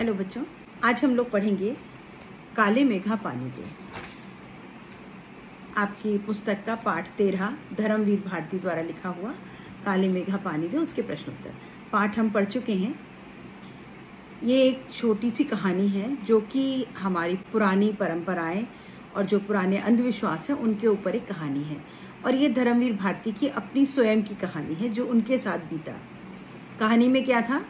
Hello बच्चों, आज हम लोग पढ़ेंगे काले मेघा पानी दे। आपकी पुस्तक का पाठ 13 धर्मवीर भारती द्वारा लिखा हुआ काले मेघा पानी दे, उसके प्रश्न उत्तर पाठ हम पढ़ चुके हैं। ये एक छोटी सी कहानी है जो कि हमारी पुरानी परंपराएं और जो पुराने अंधविश्वास हैं उनके ऊपर एक कहानी है। और ये धर्मवीर भारती की अपनी स्वयं की कहानी है जो उनके साथ बीता। कहानी में क्या था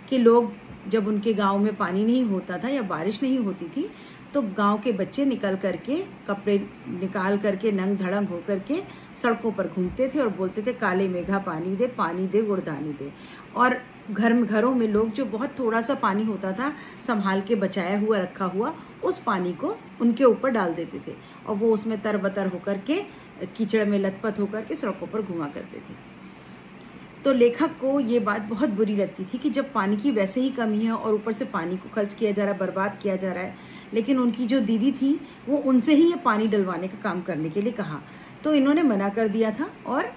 कि लोग जब उनके गांव में पानी नहीं होता था या बारिश नहीं होती थी तो गांव के बच्चे निकल करके कपड़े निकाल करके नंग धड़ंग हो करके सड़कों पर घूमते थे और बोलते थे काले मेघा पानी दे गुड़धानी दे। और घरों में लोग जो बहुत थोड़ा सा पानी होता था संभाल के बचाया हुआ रखा हुआ उस पानी को उनके ऊपर डाल देते थे और वो उसमें तरबतर होकर के कीचड़ में लथपथ होकर के सड़कों पर घुमा करते थे। तो लेखक को ये बात बहुत बुरी लगती थी कि जब पानी की वैसे ही कमी है और ऊपर से पानी को खर्च किया जा रहा है, बर्बाद किया जा रहा है, लेकिन उनकी जो दीदी थी वो उनसे ही ये पानी डलवाने का काम करने के लिए कहा। तो इन्होंने मना कर दिया था और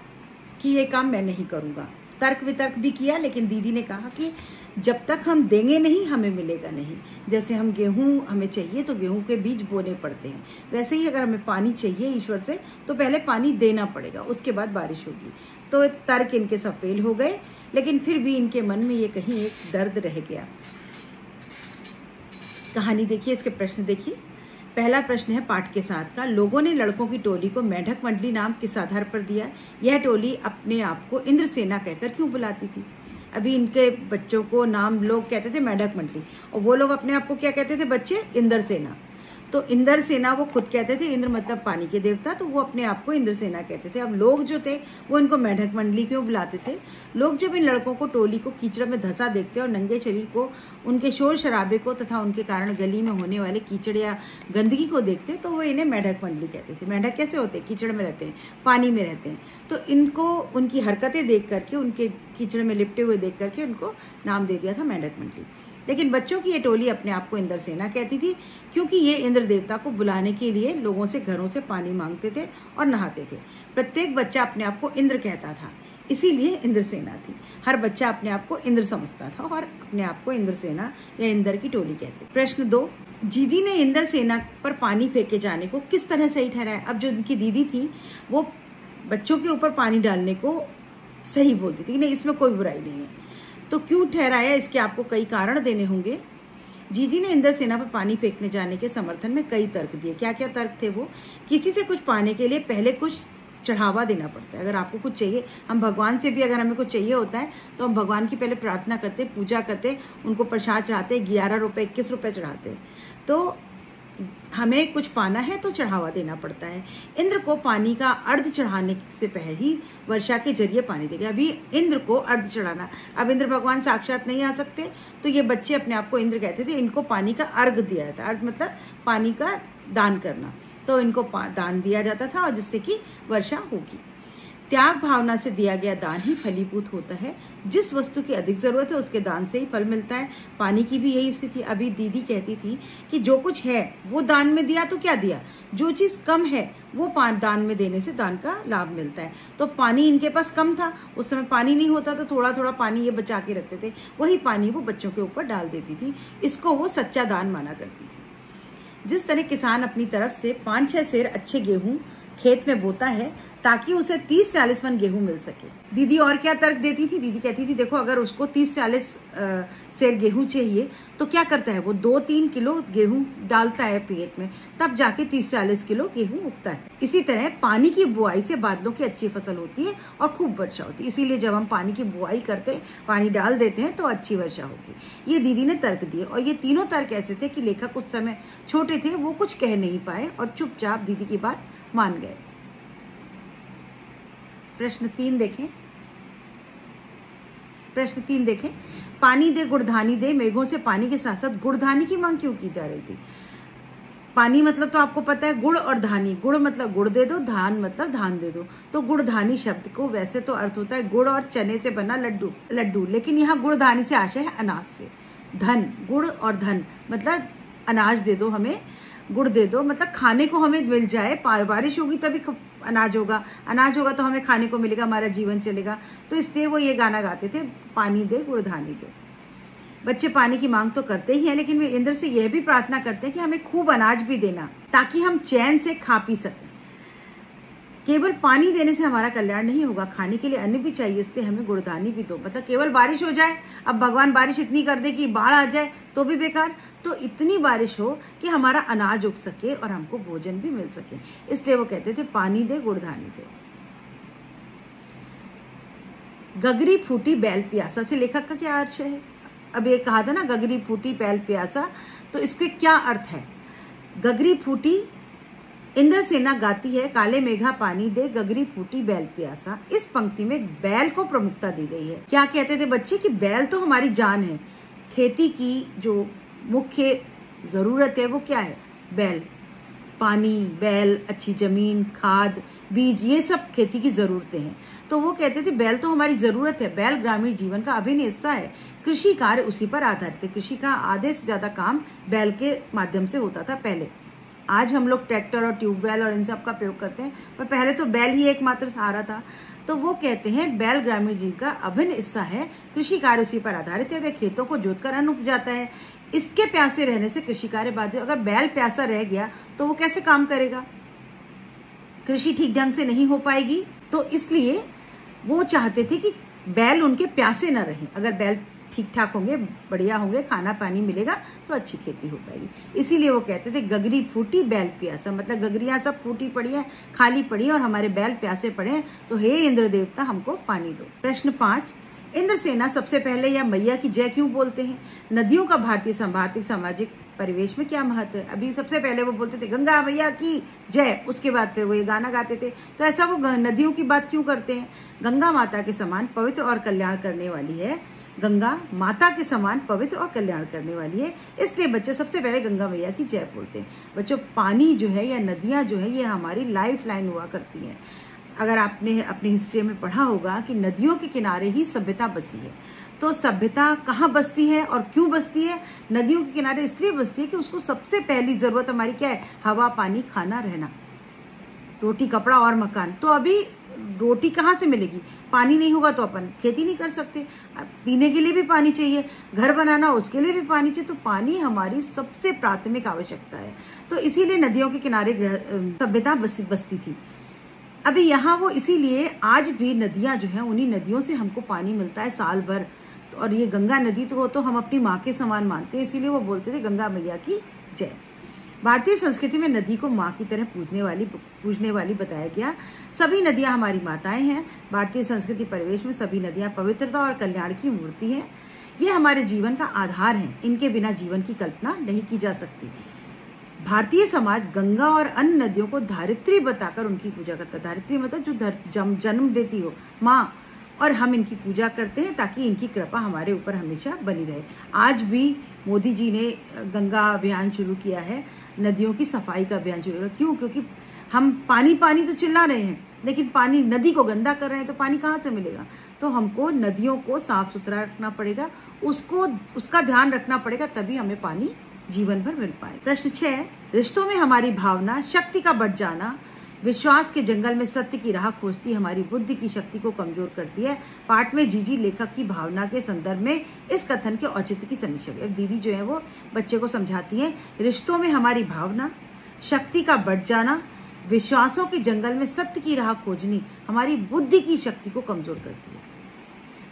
कि ये काम मैं नहीं करूँगा। तर्क वितर्क भी किया, लेकिन दीदी ने कहा कि जब तक हम देंगे नहीं हमें मिलेगा नहीं। जैसे हम गेहूं हमें चाहिए तो गेहूं के बीज बोने पड़ते हैं, वैसे ही अगर हमें पानी चाहिए ईश्वर से तो पहले पानी देना पड़ेगा, उसके बाद बारिश होगी। तो तर्क इनके सब फेल हो गए, लेकिन फिर भी इनके मन में ये कहीं एक दर्द रह गया। कहानी देखिए, इसके प्रश्न देखिए। पहला प्रश्न है पाठ के साथ का। लोगों ने लड़कों की टोली को मेढक मंडली नाम किस आधार पर दिया? यह टोली अपने आप को इंद्रसेना कहकर क्यों बुलाती थी? अभी इनके बच्चों को नाम लोग कहते थे मेढक मंडली और वो लोग अपने आप को क्या कहते थे बच्चे? इंद्रसेना। तो इंद्रसेना वो खुद कहते थे, इंद्र मतलब पानी के देवता, तो वो अपने आप को इंद्रसेना कहते थे। अब लोग जो थे वो इनको मेढक मंडली क्यों बुलाते थे? लोग जब इन लड़कों को टोली को कीचड़ में धंसा देखते और नंगे शरीर को, उनके शोर शराबे को तथा उनके कारण गली में होने वाले कीचड़ या गंदगी को देखते तो वो इन्हें मेढक मंडली कहते थे। मेढक कैसे होते हैं? कीचड़ में रहते हैं, पानी में रहते हैं। तो इनको उनकी हरकतें देख करके, उनके कीचड़ में लिपटे हुए देख करके उनको नाम दे दिया था मेढक मंडली। लेकिन बच्चों की ये टोली अपने आप को इंद्रसेना कहती थी क्योंकि ये इंद्र देवता को बुलाने के लिए लोगों से घरों से पानी मांगते थे और नहाते थे। प्रत्येक बच्चा अपने आप को इंद्र कहता था, इसीलिए इंद्रसेना थी। हर बच्चा अपने आप को इंद्र समझता था और अपने आप को इंद्रसेना या इंद्र की टोली कहते। प्रश्न 2, जीजी ने इंद्रसेना पर पानी फेंके जाने को किस तरह सही ठहराया? अब जो उनकी दीदी थी वो बच्चों के ऊपर पानी डालने को सही बोलती थी, नहीं इसमें कोई बुराई नहीं है। तो क्यों ठहराया? इसके आपको कई कारण देने होंगे। जीजी ने इंद्रसेना पर पानी फेंकने जाने के समर्थन में कई तर्क दिए। क्या क्या तर्क थे वो? किसी से कुछ पाने के लिए पहले कुछ चढ़ावा देना पड़ता है। अगर आपको कुछ चाहिए, हम भगवान से भी अगर हमें कुछ चाहिए होता है तो हम भगवान की पहले प्रार्थना करते, पूजा करते, उनको प्रसाद चढ़ाते, 11 रुपये 21 रुपये चढ़ाते। तो हमें कुछ पाना है तो चढ़ावा देना पड़ता है। इंद्र को पानी का अर्ध चढ़ाने से पहले ही वर्षा के जरिए पानी देगा। अभी इंद्र को अर्ध चढ़ाना, अब इंद्र भगवान साक्षात नहीं आ सकते तो ये बच्चे अपने आप को इंद्र कहते थे। इनको पानी का अर्घ दिया जाता, अर्घ मतलब पानी का दान करना, तो इनको दान दिया जाता था और जिससे कि वर्षा होगी। त्याग भावना से दिया गया दान ही फलीभूत होता है। जिस वस्तु की अधिक जरूरत है उसके दान से ही फल मिलता है। पानी की भी यही स्थिति। अभी दीदी कहती थी कि जो कुछ है वो दान में दिया, तो क्या दिया? जो चीज कम है वो दान में देने से दान का लाभ मिलता है। तो पानी इनके पास कम था, उस समय पानी नहीं होता तो थोड़ा थोड़ा पानी ये बचा के रखते थे, वही पानी वो बच्चों के ऊपर डाल देती थी। इसको वो सच्चा दान माना करती थी। जिस तरह किसान अपनी तरफ से 5-6 सेर अच्छे गेहूं खेत में बोता है ताकि उसे 30-40 मन गेहूं मिल सके। दीदी और क्या तर्क देती थी? दीदी कहती थी देखो अगर उसको 30-40 सेर गेहूं चाहिए तो क्या करता है, वो 2-3 किलो गेहूं डालता है खेत में, तब जाके 30-40 किलो गेहूं उगता है। इसी तरह पानी की बुआई से बादलों की अच्छी फसल होती है और खूब वर्षा होती है। इसीलिए जब हम पानी की बुआई करते, पानी डाल देते हैं तो अच्छी वर्षा होगी। ये दीदी ने तर्क दिए और ये तीनों तर्क ऐसे थे कि लेखक उस समय छोटे थे, वो कुछ कह नहीं पाए और चुपचाप दीदी की बात मान गए। प्रश्न 3 देखें। प्रश्न 3 देखें। पानी दे गुड़धानी दे, मेघों से पानी के साथ साथ गुड़धानी की मांग क्यों की जा रही थी? पानी मतलब तो आपको पता है गुड़ और धानी। गुड़ मतलब गुड़ दे दो, धान मतलब धान दे दो। तो गुड़धानी शब्द को वैसे तो अर्थ होता है गुड़ और चने से बना लड्डू, लेकिन यहाँ गुड़धानी से आशय है अनाज से। धन, गुड़ और धन मतलब अनाज दे दो हमें, गुड़ दे दो मतलब खाने को हमें मिल जाए। बारिश होगी तभी अनाज होगा, अनाज होगा तो हमें खाने को मिलेगा, हमारा जीवन चलेगा। तो इसलिए वो ये गाना गाते थे, पानी दे गुड़धानी दे। बच्चे पानी की मांग तो करते ही हैं, लेकिन वे इंद्र से यह भी प्रार्थना करते हैं कि हमें खूब अनाज भी देना ताकि हम चैन से खा पी सकें। केवल पानी देने से हमारा कल्याण नहीं होगा, खाने के लिए अन्न भी चाहिए, इसलिए हमें गुणदानी भी दो। मतलब केवल बारिश हो जाए, अब भगवान बारिश इतनी कर दे कि बाढ़ आ जाए तो भी बेकार, तो इतनी बारिश हो कि हमारा अनाज उग सके और हमको भोजन भी मिल सके। इसलिए वो कहते थे पानी दे गुणदानी दे। गगरी फूटी बैल प्यासा से लेखक का क्या अर्थ है? अब ये कहा था ना गगरी फूटी बैल प्यासा, तो इसके क्या अर्थ है? गगरी फूटी, इंद्र सेना गाती है काले मेघा पानी दे, गगरी फूटी बैल प्यासा। इस पंक्ति में बैल को प्रमुखता दी गई है। क्या कहते थे बच्चे कि बैल तो हमारी जान है। खेती की जो मुख्य जरूरत है वो क्या है? बैल, पानी, बैल, अच्छी जमीन, खाद, बीज, ये सब खेती की जरूरतें हैं। तो वो कहते थे बैल तो हमारी जरूरत है। बैल ग्रामीण जीवन का अभिन्न हिस्सा है। कृषि कार्य उसी पर आधारित है। कृषि का आधे से ज्यादा काम बैल के माध्यम से होता था पहले। आज हम लोग ट्रैक्टर और ट्यूबवेल और इन सब का प्रयोग करते हैं, पर पहले तो बैल ही एकमात्र सहारा था। तो वो कहते हैं बैल ग्रामीण जीवन का अभिन्न हिस्सा है। कृषि कार्य उसी पर आधारित है। वह खेतों को जोतकर अन्न उपजाता है। इसके प्यासे रहने से कृषि कार्य बाधित। अगर बैल प्यासा रह गया तो वो कैसे काम करेगा? कृषि ठीक ढंग से नहीं हो पाएगी। तो इसलिए वो चाहते थे कि बैल उनके प्यासे न रहें। अगर बैल ठीक ठाक होंगे, बढ़िया होंगे, खाना पानी मिलेगा तो अच्छी खेती हो पाएगी। इसीलिए वो कहते थे गगरी फूटी बैल प्यासा, मतलब गगरियां सब फूटी पड़ी है, खाली पड़ी है और हमारे बैल प्यासे पड़े हैं, तो हे इंद्र देवता हमको पानी दो। प्रश्न 5, इंद्र सेना सबसे पहले या मैया की जय क्यों बोलते हैं? नदियों का भारतीय सामाजिक परिवेश में क्या महत्व है? अभी सबसे पहले वो बोलते थे गंगा मैया की जय, उसके बाद फिर वो ये गाना गाते थे। तो ऐसा वो नदियों की बात क्यों करते हैं? गंगा माता के समान पवित्र और कल्याण करने वाली है। गंगा माता के समान पवित्र और कल्याण करने वाली है, इसलिए बच्चे सबसे पहले गंगा मैया की जय बोलते हैं। बच्चों, पानी जो है या नदियां जो है ये हमारी लाइफ लाइन हुआ करती हैं। अगर आपने अपनी हिस्ट्री में पढ़ा होगा कि नदियों के किनारे ही सभ्यता बसी है। तो सभ्यता कहाँ बसती है और क्यों बसती है? नदियों के किनारे इसलिए बसती है कि उसको सबसे पहली जरूरत हमारी क्या है? हवा, पानी, खाना, रहना, रोटी, कपड़ा और मकान। तो अभी रोटी कहाँ से मिलेगी? पानी नहीं होगा तो अपन खेती नहीं कर सकते। पीने के लिए भी पानी चाहिए, घर बनाना उसके लिए भी पानी चाहिए। तो पानी हमारी सबसे प्राथमिक आवश्यकता है। तो इसीलिए नदियों के किनारे सभ्यता बसती थी। अभी यहाँ वो इसीलिए आज भी नदियाँ जो हैं उन्हीं नदियों से हमको पानी मिलता है साल भर। और ये गंगा नदी तो हम अपनी माँ के समान मानते हैं, इसीलिए वो बोलते थे गंगा मैया की जय। भारतीय संस्कृति में नदी को माँ की तरह पूजने वाली बताया गया। सभी नदियाँ हमारी माताएं हैं। भारतीय संस्कृति परिवेश में सभी नदियाँ पवित्रता और कल्याण की मूर्ति हैं। ये हमारे जीवन का आधार है। इनके बिना जीवन की कल्पना नहीं की जा सकती। भारतीय समाज गंगा और अन्य नदियों को धारित्री बताकर उनकी पूजा करता है। धारित्री मतलब जो जन्म देती हो, माँ, और हम इनकी पूजा करते हैं ताकि इनकी कृपा हमारे ऊपर हमेशा बनी रहे। आज भी मोदी जी ने गंगा अभियान शुरू किया है, नदियों की सफाई का अभियान शुरू किया। क्यों? क्योंकि हम पानी पानी तो चिल्ला रहे हैं, लेकिन पानी, नदी को गंदा कर रहे हैं, तो पानी कहाँ से मिलेगा? तो हमको नदियों को साफ सुथरा रखना पड़ेगा, उसका ध्यान रखना पड़ेगा, तभी हमें पानी जीवन भर मिल पाए। प्रश्न 6, रिश्तों में हमारी भावना शक्ति का बढ़ जाना विश्वास के जंगल में सत्य की राह खोजती हमारी बुद्धि की शक्ति को कमजोर करती है। पाठ में जीजी लेखक की भावना के संदर्भ में इस कथन के औचित्य की समीक्षा की। अब दीदी जो है वो बच्चे को समझाती हैं, रिश्तों में हमारी भावना शक्ति का बढ़ जाना, विश्वासों के जंगल में सत्य की राह खोजनी हमारी बुद्धि की शक्ति को कमजोर करती है।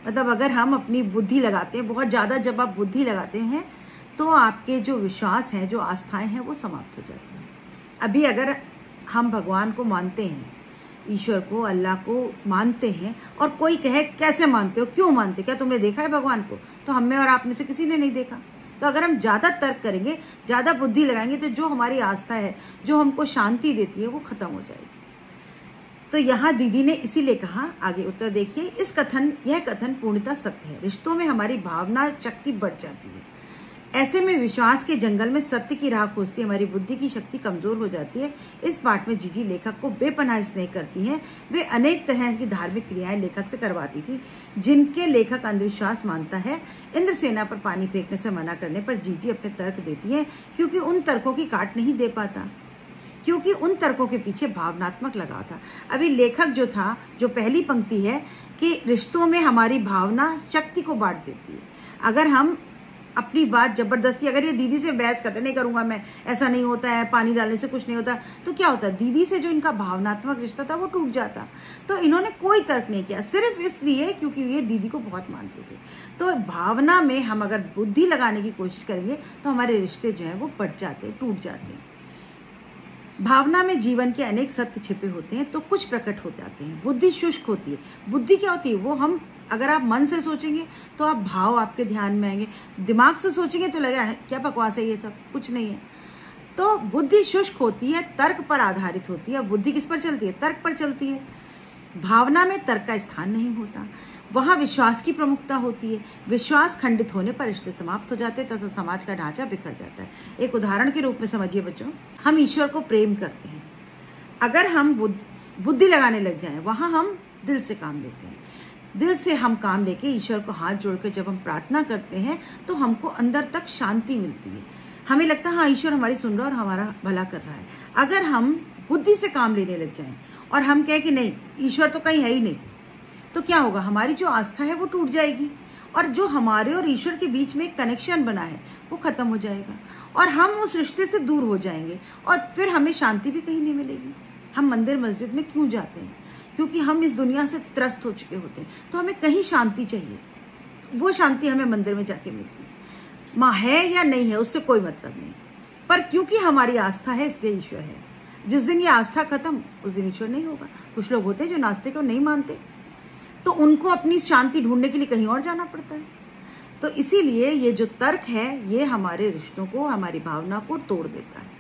मतलब अगर हम अपनी बुद्धि लगाते हैं, बहुत ज्यादा जब आप बुद्धि लगाते हैं तो आपके जो विश्वास हैं, जो आस्थाएं हैं, वो समाप्त हो जाती हैं। अभी अगर हम भगवान को मानते हैं, ईश्वर को, अल्लाह को मानते हैं, और कोई कहे कैसे मानते हो, क्यों मानते, क्या तुमने देखा है भगवान को? तो हम में और आप में से किसी ने नहीं देखा। तो अगर हम ज्यादा तर्क करेंगे, ज्यादा बुद्धि लगाएंगे, तो जो हमारी आस्था है, जो हमको शांति देती है, वो खत्म हो जाएगी। तो यहाँ दीदी ने इसीलिए कहा, आगे उत्तर देखिए, यह कथन पूर्णतः सत्य है। रिश्तों में हमारी भावना शक्ति बढ़ जाती है। ऐसे में विश्वास के जंगल में सत्य की राह खोजती हमारी बुद्धि की शक्ति कमजोर हो जाती है। इस पाठ में जीजी लेखक को बेपनाह स्नेह करती हैं। वे अनेक तरह की धार्मिक क्रियाएं लेखक से करवाती थी, जिनके लेखक अंधविश्वास मानता है। इंद्र सेना पर पानी फेंकने से मना करने पर जीजी अपने तर्क देती है, क्योंकि उन तर्कों की काट नहीं दे पाता, क्योंकि उन तर्कों के पीछे भावनात्मक लगाव था। अभी लेखक जो था, जो पहली पंक्ति है कि रिश्तों में हमारी भावना शक्ति को बांट देती है। अगर हम अपनी बात जबरदस्ती, अगर ये दीदी से बहस करते नहीं करूंगा मैं, ऐसा नहीं होता है, पानी डालने से कुछ नहीं होता, तो क्या होता? दीदी से जो इनका भावनात्मक रिश्ता था वो टूट जाता। तो इन्होंने कोई तर्क नहीं किया, सिर्फ इसलिए क्योंकि ये दीदी को बहुत मानते थे। तो भावना में हम अगर बुद्धि लगाने की कोशिश करेंगे तो हमारे रिश्ते जो है वो बढ़ जाते, टूट जाते हैं। भावना में जीवन के अनेक सत्य छिपे होते हैं, तो कुछ प्रकट हो जाते हैं। बुद्धि शुष्क होती है। बुद्धि क्या होती है? वो हम, अगर आप मन से सोचेंगे तो आप भाव आपके ध्यान में आएंगे, दिमाग से सोचेंगे तो लगेगा क्या बकवास है ये सब, कुछ नहीं है। तो बुद्धि शुष्क होती है, तर्क पर आधारित होती है। बुद्धि किस पर चलती है? तर्क पर चलती है। भावना में तर्क का स्थान नहीं होता, वहां विश्वास की प्रमुखता होती है। विश्वास खंडित होने पर रिश्ते समाप्त हो जाते हैं तथा समाज का ढांचा बिखर जाता है। एक उदाहरण के रूप में समझिए बच्चों, हम ईश्वर को प्रेम करते हैं। अगर हम बुद्धि लगाने लग जाएं, वहां हम दिल से काम लेते हैं। दिल से हम काम लेके ईश्वर को हाथ जोड़कर जब हम प्रार्थना करते हैं तो हमको अंदर तक शांति मिलती है। हमें लगता है हाँ, ईश्वर हमारी सुन रहा है और हमारा भला कर रहा है। अगर हम बुद्धि से काम लेने लग जाएं और हम कहें कि नहीं, ईश्वर तो कहीं है ही नहीं, तो क्या होगा? हमारी जो आस्था है वो टूट जाएगी और जो हमारे और ईश्वर के बीच में एक कनेक्शन बना है वो खत्म हो जाएगा और हम उस रिश्ते से दूर हो जाएंगे और फिर हमें शांति भी कहीं नहीं मिलेगी। हम मंदिर मस्जिद में क्यों जाते हैं? क्योंकि हम इस दुनिया से त्रस्त हो चुके होते हैं, तो हमें कहीं शांति चाहिए। वो शांति हमें मंदिर में जाके मिलती है। माँ है या नहीं है उससे कोई मतलब नहीं, पर क्योंकि हमारी आस्था है इसलिए ईश्वर है। जिस दिन ये आस्था खत्म, उस दिन ईश्वर नहीं होगा। कुछ लोग होते हैं जो नास्तिक को नहीं मानते, तो उनको अपनी शांति ढूंढने के लिए कहीं और जाना पड़ता है। तो इसीलिए ये जो तर्क है ये हमारे रिश्तों को, हमारी भावना को तोड़ देता है।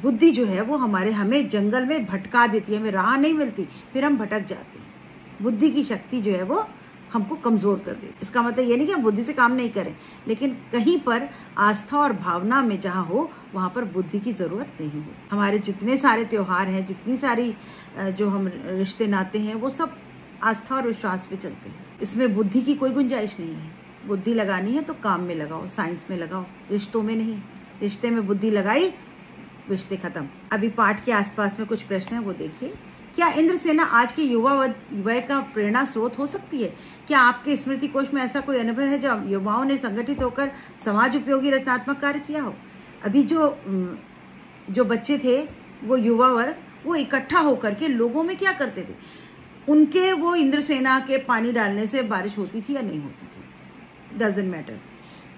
बुद्धि जो है वो हमें जंगल में भटका देती है, हमें राह नहीं मिलती, फिर हम भटक जाते हैं। बुद्धि की शक्ति जो है वो हमको कमजोर कर देती है। इसका मतलब ये नहीं कि हम बुद्धि से काम नहीं करें, लेकिन कहीं पर आस्था और भावना में जहाँ हो वहाँ पर बुद्धि की जरूरत नहीं हो। हमारे जितने सारे त्योहार हैं, जितनी सारी जो हम रिश्ते नाते हैं, वो सब आस्था और विश्वास पे चलते हैं। इसमें बुद्धि की कोई गुंजाइश नहीं है। बुद्धि लगानी है तो काम में लगाओ, साइंस में लगाओ, रिश्तों में नहीं। रिश्ते में बुद्धि लगाई, रिश्ते खत्म। अभी पाठ के आसपास में कुछ प्रश्न है, वो देखिए। क्या इंद्रसेना आज के युवा वय का प्रेरणा स्रोत हो सकती है? क्या आपके स्मृति कोश में ऐसा कोई अनुभव है जब युवाओं ने संगठित होकर समाज उपयोगी रचनात्मक कार्य किया हो? अभी जो बच्चे थे, वो युवा वर्ग, वो इकट्ठा होकर के लोगों में क्या करते थे? उनके वो इंद्रसेना के पानी डालने से बारिश होती थी या नहीं होती थी, डजंट मैटर।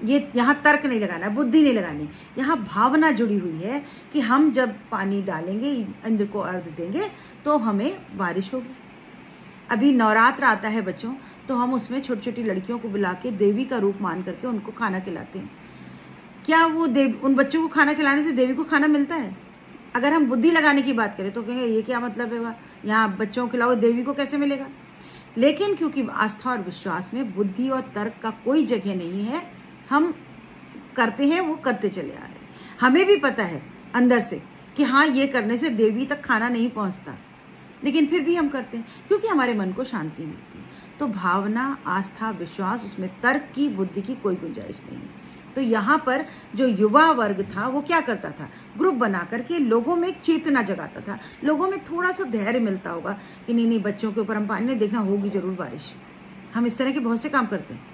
ये यहाँ तर्क नहीं लगाना, बुद्धि नहीं लगानी, यहाँ भावना जुड़ी हुई है कि हम जब पानी डालेंगे, इंद्र को अर्घ देंगे तो हमें बारिश होगी। अभी नवरात्र आता है बच्चों, तो हम उसमें छोटी छोटी लड़कियों को बुला के देवी का रूप मान करके उनको खाना खिलाते हैं। क्या वो उन बच्चों को खाना खिलाने से देवी को खाना मिलता है? अगर हम बुद्धि लगाने की बात करें तो कहेंगे ये क्या मतलब है, यहाँ बच्चों को खिलाओ, देवी को कैसे मिलेगा? लेकिन क्योंकि आस्था और विश्वास में बुद्धि और तर्क का कोई जगह नहीं है, हम करते हैं, वो करते चले आ रहे हैं। हमें भी पता है अंदर से कि हाँ, ये करने से देवी तक खाना नहीं पहुंचता, लेकिन फिर भी हम करते हैं क्योंकि हमारे मन को शांति मिलती है। तो भावना, आस्था, विश्वास, उसमें तर्क की, बुद्धि की कोई गुंजाइश नहीं है। तो यहाँ पर जो युवा वर्ग था वो क्या करता था? ग्रुप बना करके लोगों में एक चेतना जगाता था, लोगों में थोड़ा सा धैर्य मिलता होगा कि नहीं बच्चों के ऊपर हम पानी नहीं देखना, होगी जरूर बारिश। हम इस तरह के बहुत से काम करते हैं।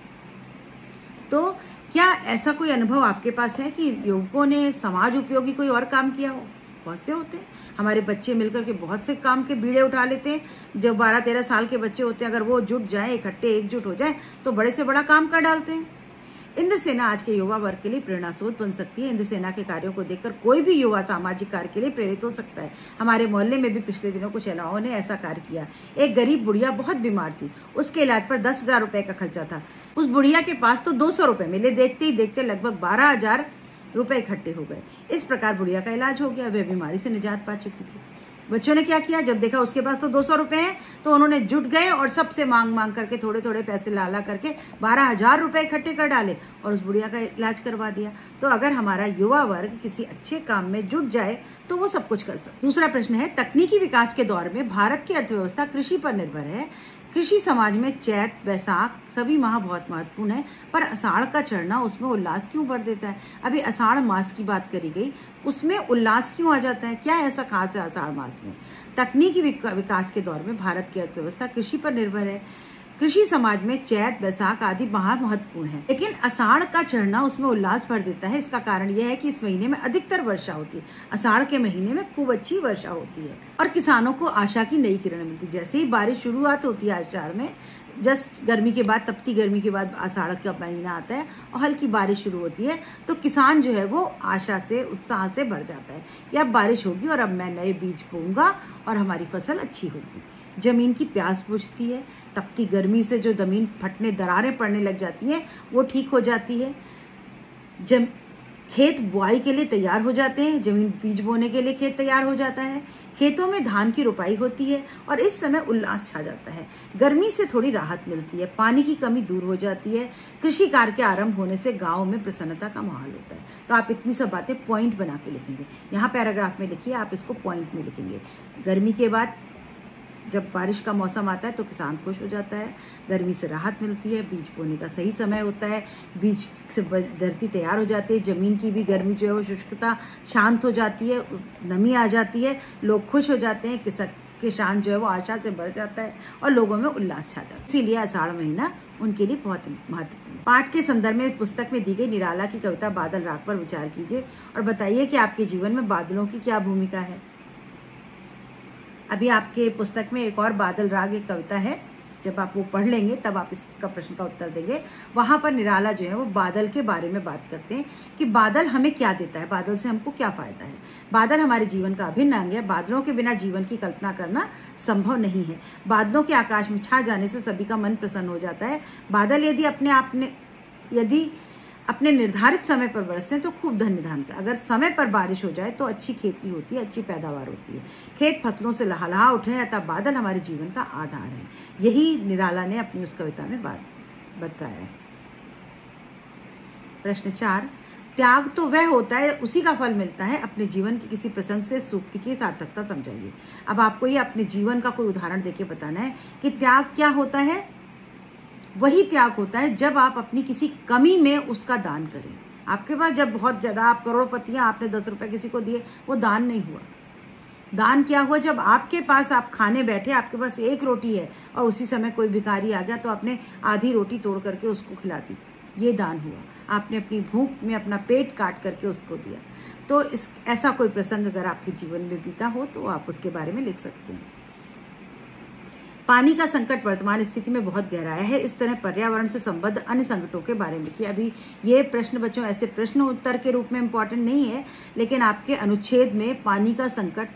तो क्या ऐसा कोई अनुभव आपके पास है कि युवकों ने समाज उपयोगी कोई और काम किया हो? बहुत से होते हैं। हमारे बच्चे मिलकर के बहुत से काम के बीड़े उठा लेते हैं। जो 12-13 साल के बच्चे होते हैं, अगर वो जुट जाए, इकट्ठे एकजुट हो जाए, तो बड़े से बड़ा काम कर डालते हैं। इंद्रसेना आज के युवा वर्ग के लिए प्रेरणा स्रोत बन सकती है। इंद्रसेना के कार्यों को देखकर कोई भी युवा सामाजिक कार्य के लिए प्रेरित हो सकता है। हमारे मोहल्ले में भी पिछले दिनों कुछ युवाओं ने ऐसा कार्य किया। एक गरीब बुढ़िया बहुत बीमार थी, उसके इलाज पर 10,000 रुपए का खर्चा था। उस बुढ़िया के पास तो 200 रुपए मिले, देखते ही देखते लगभग 12,000 रुपए इकट्ठे हो गए। इस प्रकार बुढ़िया का इलाज हो गया, वह बीमारी से निजात पा चुकी थी। बच्चों ने क्या किया, जब देखा उसके पास तो 200 रुपए हैं, तो उन्होंने जुट गए और सबसे मांग मांग करके थोड़े थोड़े पैसे ला करके 12,000 रुपए इकट्ठे कर डाले और उस बुढ़िया का इलाज करवा दिया। तो अगर हमारा युवा वर्ग किसी अच्छे काम में जुट जाए तो वो सब कुछ कर सकता। दूसरा प्रश्न है, तकनीकी विकास के दौर में भारत की अर्थव्यवस्था कृषि पर निर्भर है। कृषि समाज में चैत, बैसाख सभी माह बहुत महत्वपूर्ण है, पर आषाढ़ का चढ़ना उसमें उल्लास क्यों भर देता है? अभी आषाढ़ मास की बात करी गई, उसमें उल्लास क्यों आ जाता है? क्या ऐसा खास है आषाढ़ मास में? तकनीकी विकास के दौर में भारत की अर्थव्यवस्था कृषि पर निर्भर है। कृषि समाज में चैत, बैसाख आदि माह महत्वपूर्ण है, लेकिन आषाढ़ का चढ़ना उसमें उल्लास भर देता है। इसका कारण यह है कि इस महीने में अधिकतर वर्षा होती है। आषाढ़ के महीने में खूब अच्छी वर्षा होती है और किसानों को आशा की नई किरण मिलती है। जैसे ही बारिश शुरुआत होती है आषाढ़ में, जस्ट गर्मी के बाद, तपती गर्मी के बाद आषाढ़ का महीना आता है और हल्की बारिश शुरू होती है, तो किसान जो है वो आशा से, उत्साह से भर जाता है कि अब बारिश होगी और अब मैं नए बीज बोऊंगा और हमारी फसल अच्छी होगी। जमीन की प्यास बुझती है, तपती गर्मी से जो जमीन फटने, दरारें पड़ने लग जाती हैं, वो ठीक हो जाती है। खेत बुआई के लिए तैयार हो जाते हैं, जमीन बीज बोने के लिए खेत तैयार हो जाता है। खेतों में धान की रोपाई होती है और इस समय उल्लास छा जाता है। गर्मी से थोड़ी राहत मिलती है, पानी की कमी दूर हो जाती है। कृषि कार्य के आरंभ होने से गांव में प्रसन्नता का माहौल होता है। तो आप इतनी सब बातें पॉइंट बना के लिखेंगे, यहाँ पैराग्राफ में लिखिए, आप इसको पॉइंट में लिखेंगे। गर्मी के बाद जब बारिश का मौसम आता है तो किसान खुश हो जाता है, गर्मी से राहत मिलती है, बीज बोने का सही समय होता है, बीज से धरती तैयार हो जाती है, जमीन की भी गर्मी जो है वो शुष्कता शांत हो जाती है, नमी आ जाती है, लोग खुश हो जाते हैं, किसान जो है वो आशा से भर जाता है और लोगों में उल्लास छा जाता है। इसीलिए आषाढ़ महीना उनके लिए बहुत महत्वपूर्ण। पाठ के संदर्भ में पुस्तक में दी गई निराला की कविता बादल राग पर विचार कीजिए और बताइए कि आपके जीवन में बादलों की क्या भूमिका है। अभी आपके पुस्तक में एक और बादल राग एक कविता है, जब आप वो पढ़ लेंगे तब आप इसका प्रश्न का उत्तर देंगे। वहाँ पर निराला जो है वो बादल के बारे में बात करते हैं कि बादल हमें क्या देता है, बादल से हमको क्या फायदा है। बादल हमारे जीवन का अभिन्न अंग है, बादलों के बिना जीवन की कल्पना करना संभव नहीं है। बादलों के आकाश में छा जाने से सभी का मन प्रसन्न हो जाता है। बादल यदि अपने निर्धारित समय पर बरसते हैं तो खूब धन्य धानते हैं। अगर समय पर बारिश हो जाए तो अच्छी खेती होती है, अच्छी पैदावार होती है, खेत फसलों से लहलहा उठे, अतः बादल हमारे जीवन का आधार है। यही निराला ने अपनी उस कविता में बताया है। प्रश्न 4, त्याग तो वह होता है, उसी का फल मिलता है। अपने जीवन के किसी प्रसंग से सूक्ति की सार्थकता समझाइए। अब आपको ये अपने जीवन का कोई उदाहरण देके बताना है कि त्याग क्या होता है। वही त्याग होता है जब आप अपनी किसी कमी में उसका दान करें। आपके पास जब बहुत ज्यादा, आप करोड़पति हैं, आपने 10 रुपए किसी को दिए, वो दान नहीं हुआ। दान क्या हुआ? जब आपके पास, आप खाने बैठे, आपके पास एक रोटी है और उसी समय कोई भिखारी आ गया तो आपने आधी रोटी तोड़ करके उसको खिला दी, ये दान हुआ। आपने अपनी भूख में अपना पेट काट करके उसको दिया। तो ऐसा कोई प्रसंग अगर आपके जीवन में बीता हो तो आप उसके बारे में लिख सकते हैं। पानी का संकट वर्तमान स्थिति में बहुत गहराया है। इस तरह पर्यावरण से संबद्ध अन्य संकटों के बारे में लिखिए। अभी ये प्रश्न बच्चों ऐसे प्रश्न उत्तर के रूप में इम्पोर्टेंट नहीं है, लेकिन आपके अनुच्छेद में पानी का संकट,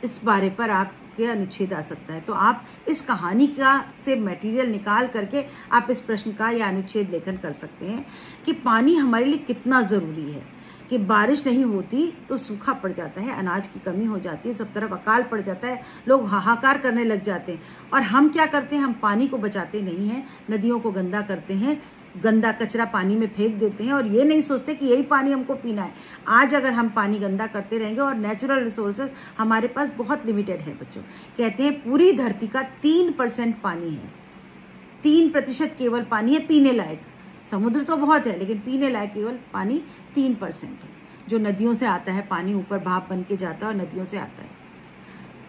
इस बारे पर आपके अनुच्छेद आ सकता है। तो आप इस कहानी का से मटेरियल निकाल करके आप इस प्रश्न का या अनुच्छेद लेखन कर सकते हैं कि पानी हमारे लिए कितना ज़रूरी है। कि बारिश नहीं होती तो सूखा पड़ जाता है, अनाज की कमी हो जाती है, सब तरफ अकाल पड़ जाता है, लोग हाहाकार करने लग जाते हैं। और हम क्या करते हैं? हम पानी को बचाते नहीं हैं, नदियों को गंदा करते हैं, गंदा कचरा पानी में फेंक देते हैं और ये नहीं सोचते कि यही पानी हमको पीना है। आज अगर हम पानी गंदा करते रहेंगे, और नेचुरल रिसोर्सेज हमारे पास बहुत लिमिटेड है बच्चों। कहते हैं पूरी धरती का 3% पानी है, 3% केवल पानी है पीने लायक। समुद्र तो बहुत है, लेकिन पीने लायक केवल पानी 3% है, जो नदियों से आता है। पानी ऊपर भाप बन के जाता है और नदियों से आता है।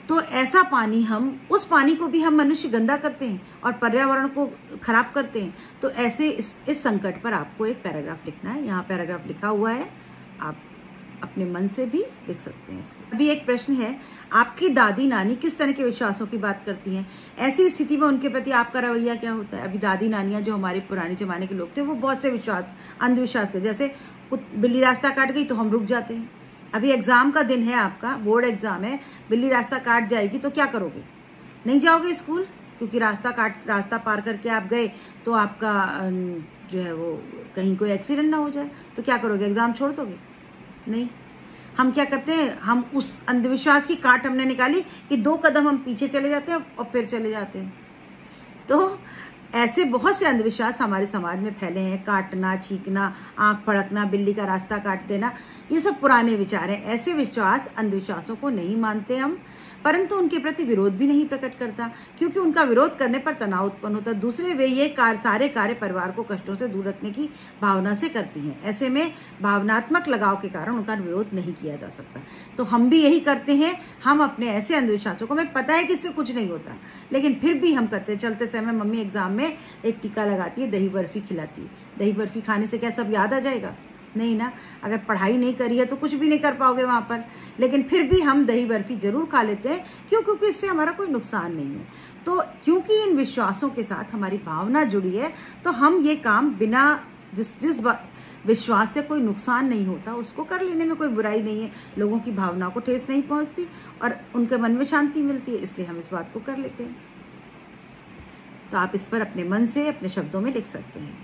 तो ऐसा पानी, हम उस पानी को भी हम मनुष्य गंदा करते हैं और पर्यावरण को खराब करते हैं। तो ऐसे इस संकट पर आपको एक पैराग्राफ लिखना है। यहाँ पैराग्राफ लिखा हुआ है, आप अपने मन से भी लिख सकते हैं इसको। अभी एक प्रश्न है, आपकी दादी नानी किस तरह के विश्वासों की बात करती हैं? ऐसी स्थिति में उनके प्रति आपका रवैया क्या होता है? अभी दादी नानियां जो हमारे पुराने जमाने के लोग थे, वो बहुत से विश्वास, अंधविश्वास के, जैसे बिल्ली रास्ता काट गई तो हम रुक जाते हैं। अभी एग्जाम का दिन है, आपका बोर्ड एग्जाम है, बिल्ली रास्ता काट जाएगी तो क्या करोगे? नहीं जाओगे स्कूल, क्योंकि रास्ता पार करके आप गए तो आपका जो है वो कहीं कोई एक्सीडेंट ना हो जाए, तो क्या करोगे? एग्जाम छोड़ दोगे? नहीं। हम क्या करते हैं? हम उस अंधविश्वास की काट हमने निकाली कि 2 कदम हम पीछे चले जाते हैं और फिर चले जाते हैं। तो ऐसे बहुत से अंधविश्वास हमारे समाज में फैले हैं। काटना, छींकना, आंख फड़कना, बिल्ली का रास्ता काट देना, ये सब पुराने विचार हैं। ऐसे विश्वास, अंधविश्वासों को नहीं मानते हम, परंतु उनके प्रति विरोध भी नहीं प्रकट करता, क्योंकि उनका विरोध करने पर तनाव उत्पन्न होता है। दूसरे वे ये सारे कार्य परिवार को कष्टों से दूर रखने की भावना से करती हैं। ऐसे में भावनात्मक लगाव के कारण उनका विरोध नहीं किया जा सकता। तो हम भी यही करते हैं। हम अपने ऐसे अंधविश्वासों को, हमें पता है कि इससे कुछ नहीं होता, लेकिन फिर भी हम करते हैं। चलते समय मम्मी एग्जाम में एक टीका लगाती है, दही बर्फी खिलाती है। दही बर्फी खाने से क्या सब याद आ जाएगा? नहीं ना। अगर पढ़ाई नहीं करी है तो कुछ भी नहीं कर पाओगे वहाँ पर, लेकिन फिर भी हम दही बर्फी जरूर खा लेते हैं। क्यों? क्योंकि इससे हमारा कोई नुकसान नहीं है। तो क्योंकि इन विश्वासों के साथ हमारी भावना जुड़ी है, तो हम ये काम बिना जिस विश्वास से कोई नुकसान नहीं होता उसको कर लेने में कोई बुराई नहीं है। लोगों की भावनाओं को ठेस नहीं पहुंचती और उनके मन में शांति मिलती है, इसलिए हम इस बात को कर लेते हैं। तो आप इस पर अपने मन से, अपने शब्दों में लिख सकते हैं।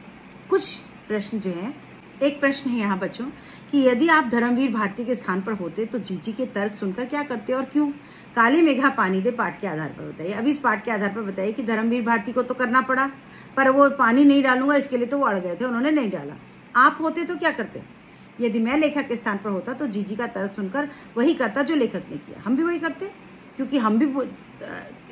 कुछ प्रश्न जो हैं, एक प्रश्न है यहाँ बच्चों कि यदि आप धर्मवीर भारती के स्थान पर होते तो जीजी के तर्क सुनकर क्या करते और क्यों? काली मेघा पानी दे पाठ के आधार पर बताइए। अभी इस पाठ के आधार पर बताइए कि धर्मवीर भारती को तो करना पड़ा, पर वो पानी नहीं डालूंगा इसके लिए तो वो अड़ गए थे, उन्होंने नहीं डाला। आप होते तो क्या करते? यदि मैं लेखक के स्थान पर होता तो जीजी का तर्क सुनकर वही करता जो लेखक ने किया। हम भी वही करते, क्योंकि हम भी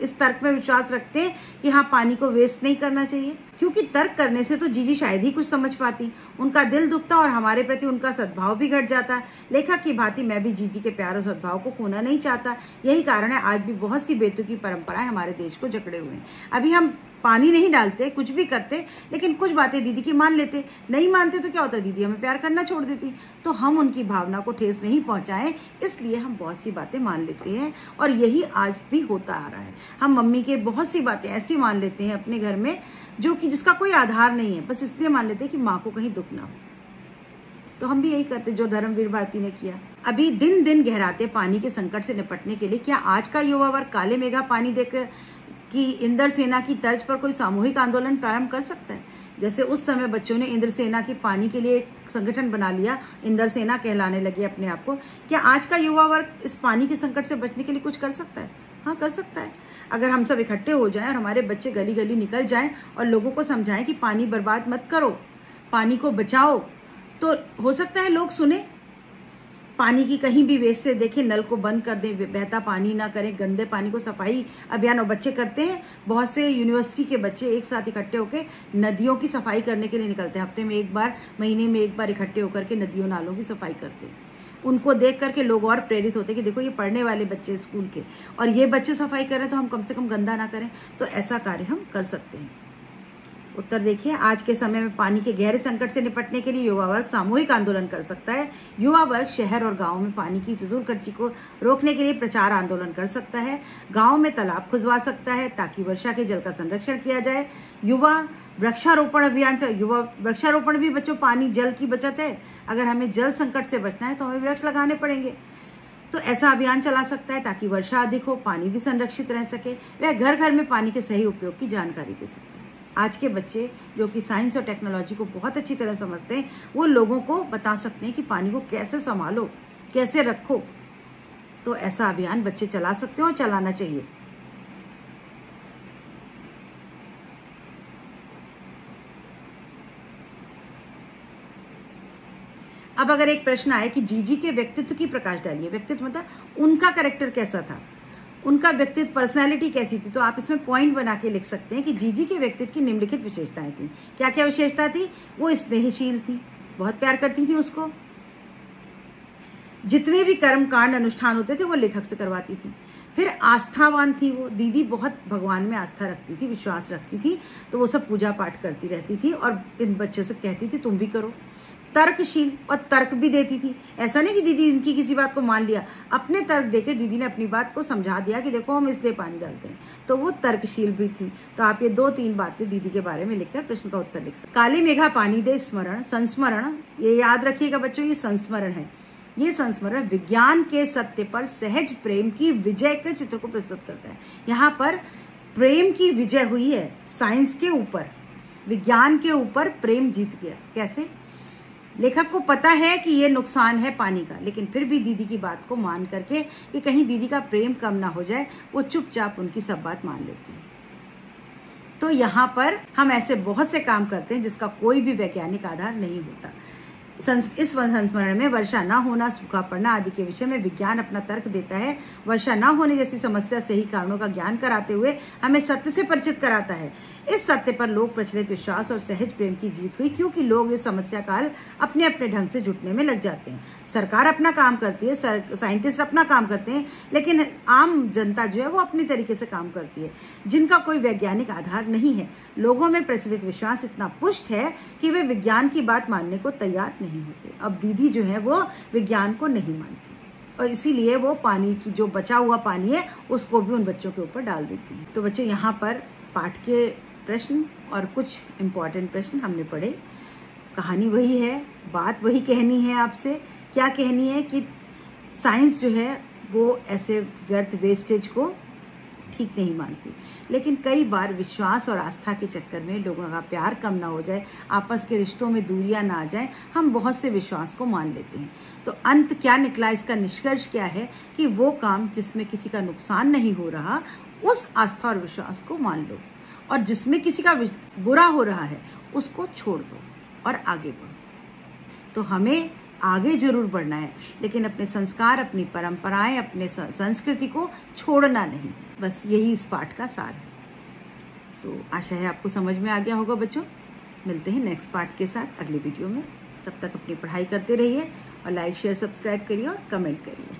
इस तर्क में विश्वास रखते हैं कि हाँ, पानी को वेस्ट नहीं करना चाहिए। क्योंकि तर्क करने से तो जीजी शायद ही कुछ समझ पाती, उनका दिल दुखता और हमारे प्रति उनका सद्भाव भी घट जाता। लेखक की भांति मैं भी जीजी के प्यार और सद्भाव को खोना नहीं चाहता। यही कारण है आज भी बहुत सी बेतुकी परंपराएं हमारे देश को जकड़े हुए हैं। अभी हम पानी नहीं डालते, कुछ भी करते, लेकिन कुछ बातें दीदी की मान लेते। नहीं मानते तो क्या होता, दीदी हमें प्यार करना छोड़ देती। तो हम उनकी भावना को ठेस नहीं पहुंचाएं, इसलिए हम बहुत सी बातें मान लेते हैं और यही आज भी होता आ रहा है। हम मम्मी के बहुत सी बातें ऐसी मान लेते हैं अपने घर में जो कि जिसका कोई आधार नहीं है, बस इसलिए मान लेते हैं कि माँ को कहीं दुख ना हो। तो हम भी यही करते जो धर्मवीर भारती ने किया। अभी दिन दिन गहराते पानी के संकट से निपटने के लिए क्या आज का युवा वर्ग काले मेघा पानी देकर कि इंद्र सेना की तर्ज पर कोई सामूहिक आंदोलन प्रारंभ कर सकता है? जैसे उस समय बच्चों ने इंद्र सेना की पानी के लिए एक संगठन बना लिया, इंद्र सेना कहलाने लगे अपने आप को। क्या आज का युवा वर्ग इस पानी के संकट से बचने के लिए कुछ कर सकता है? हाँ, कर सकता है। अगर हम सब इकट्ठे हो जाएं और हमारे बच्चे गली गली निकल जाएं और लोगों को समझाएं कि पानी बर्बाद मत करो, पानी को बचाओ, तो हो सकता है लोग सुने। पानी की कहीं भी वेस्टेज देखें, नल को बंद कर दें, बहता पानी ना करें, गंदे पानी को सफाई अभियान और बच्चे करते हैं। बहुत से यूनिवर्सिटी के बच्चे एक साथ इकट्ठे होकर नदियों की सफाई करने के लिए निकलते हैं। हफ्ते में एक बार, महीने में एक बार इकट्ठे होकर के नदियों नालों की सफाई करते हैं। उनको देख करके लोग और प्रेरित होते हैं कि देखो ये पढ़ने वाले बच्चे स्कूल के, और ये बच्चे सफाई कर रहे हैं तो हम कम से कम गंदा ना करें। तो ऐसा कार्य हम कर सकते हैं। उत्तर देखिए, आज के समय में पानी के गहरे संकट से निपटने के लिए युवा वर्ग सामूहिक आंदोलन कर सकता है। युवा वर्ग शहर और गांव में पानी की फिजूल खर्ची को रोकने के लिए प्रचार आंदोलन कर सकता है। गांव में तालाब खुदवा सकता है ताकि वर्षा के जल का संरक्षण किया जाए। युवा वृक्षारोपण अभियान से, युवा वृक्षारोपण भी बच्चों पानी जल की बचत है। अगर हमें जल संकट से बचना है तो हमें वृक्ष लगाने पड़ेंगे। तो ऐसा अभियान चला सकता है ताकि वर्षा अधिक हो, पानी भी संरक्षित रह सके। वह घर घर में पानी के सही उपयोग की जानकारी दे सकता है। आज के बच्चे जो कि साइंस और टेक्नोलॉजी को बहुत अच्छी तरह समझते हैं, वो लोगों को बता सकते हैं कि पानी को कैसे संभालो, कैसे रखो। तो ऐसा अभियान बच्चे चला सकते हैं और चलाना चाहिए। अब अगर एक प्रश्न आए कि जीजी के व्यक्तित्व की प्रकाश डालिए, व्यक्तित्व मतलब उनका कैरेक्टर कैसा था, उनका व्यक्तित्व, पर्सनैलिटी कैसी थी, तो आप इसमें पॉइंट बना के लिख सकते हैं कि जीजी के व्यक्तित्व की निम्नलिखित विशेषताएं थी। क्या क्या विशेषता थी? वो स्नेहशील थी, बहुत प्यार करती थी उसको। जितने भी कर्म कांड अनुष्ठान होते थे वो लेखक से करवाती थी। फिर आस्थावान थी वो, दीदी बहुत भगवान में आस्था रखती थी, विश्वास रखती थी, तो वो सब पूजा पाठ करती रहती थी और इन बच्चों से कहती थी तुम भी करो। तर्कशील, और तर्क भी देती थी। ऐसा नहीं कि दीदी इनकी किसी बात को मान लिया, अपने तर्क देके दीदी ने अपनी बात को समझा दिया कि देखो हम इसलिए पानी डालते हैं। तो वो तर्कशील भी थी। तो आप ये 2-3 बातें दीदी के बारे में लिखकर प्रश्न का उत्तर लिख सकते। काली मेघा पानी दे स्मरण, संस्मरण, ये याद रखिएगा बच्चों, ये संस्मरण है। ये संस्मरण विज्ञान के सत्य पर सहज प्रेम की विजय के चित्र को प्रस्तुत करता है। यहाँ पर प्रेम की विजय हुई है, साइंस के ऊपर, विज्ञान के ऊपर प्रेम जीत गया। कैसे? लेखक को पता है कि ये नुकसान है पानी का, लेकिन फिर भी दीदी की बात को मान करके कि कहीं दीदी का प्रेम कम ना हो जाए, वो चुपचाप उनकी सब बात मान लेती है। तो यहाँ पर हम ऐसे बहुत से काम करते हैं जिसका कोई भी वैज्ञानिक आधार नहीं होता। इस संस्मरण में वर्षा न होना, सूखा पड़ना आदि के विषय में विज्ञान अपना तर्क देता है। वर्षा न होने जैसी समस्या से ही कारणों का ज्ञान कराते हुए हमें सत्य से परिचित कराता है। इस सत्य पर लोक प्रचलित विश्वास और सहज प्रेम की जीत हुई, क्योंकि लोग इस समस्या काल अपने अपने ढंग से जुटने में लग जाते हैं। सरकार अपना काम करती है, साइंटिस्ट अपना काम करते हैं, लेकिन आम जनता जो है वो अपनी तरीके से काम करती है, जिनका कोई वैज्ञानिक आधार नहीं है। लोगों में प्रचलित विश्वास इतना पुष्ट है कि वे विज्ञान की बात मानने को तैयार नहीं होते। अब दीदी जो है वो विज्ञान को नहीं मानती और इसीलिए वो पानी की जो बचा हुआ पानी है उसको भी उन बच्चों के ऊपर डाल देती है। तो बच्चों, यहाँ पर पाठ के प्रश्न और कुछ इम्पॉर्टेंट प्रश्न हमने पढ़े। कहानी वही है, बात वही कहनी है आपसे। क्या कहनी है कि साइंस जो है वो ऐसे व्यर्थ वेस्टेज को ठीक नहीं मानती, लेकिन कई बार विश्वास और आस्था के चक्कर में लोगों का प्यार कम ना हो जाए, आपस के रिश्तों में दूरियां ना आ जाए, हम बहुत से विश्वास को मान लेते हैं। तो अंत क्या निकला, इसका निष्कर्ष क्या है कि वो काम जिसमें किसी का नुकसान नहीं हो रहा, उस आस्था और विश्वास को मान लो, और जिसमें किसी का बुरा हो रहा है उसको छोड़ दो और आगे बढ़ो। तो हमें आगे जरूर बढ़ना है, लेकिन अपने संस्कार, अपनी परंपराएं, अपने संस्कृति को छोड़ना नहीं। बस यही इस पाठ का सार है। तो आशा है आपको समझ में आ गया होगा बच्चों। मिलते हैं नेक्स्ट पार्ट के साथ अगले वीडियो में। तब तक अपनी पढ़ाई करते रहिए और लाइक, शेयर, सब्सक्राइब करिए और कमेंट करिए।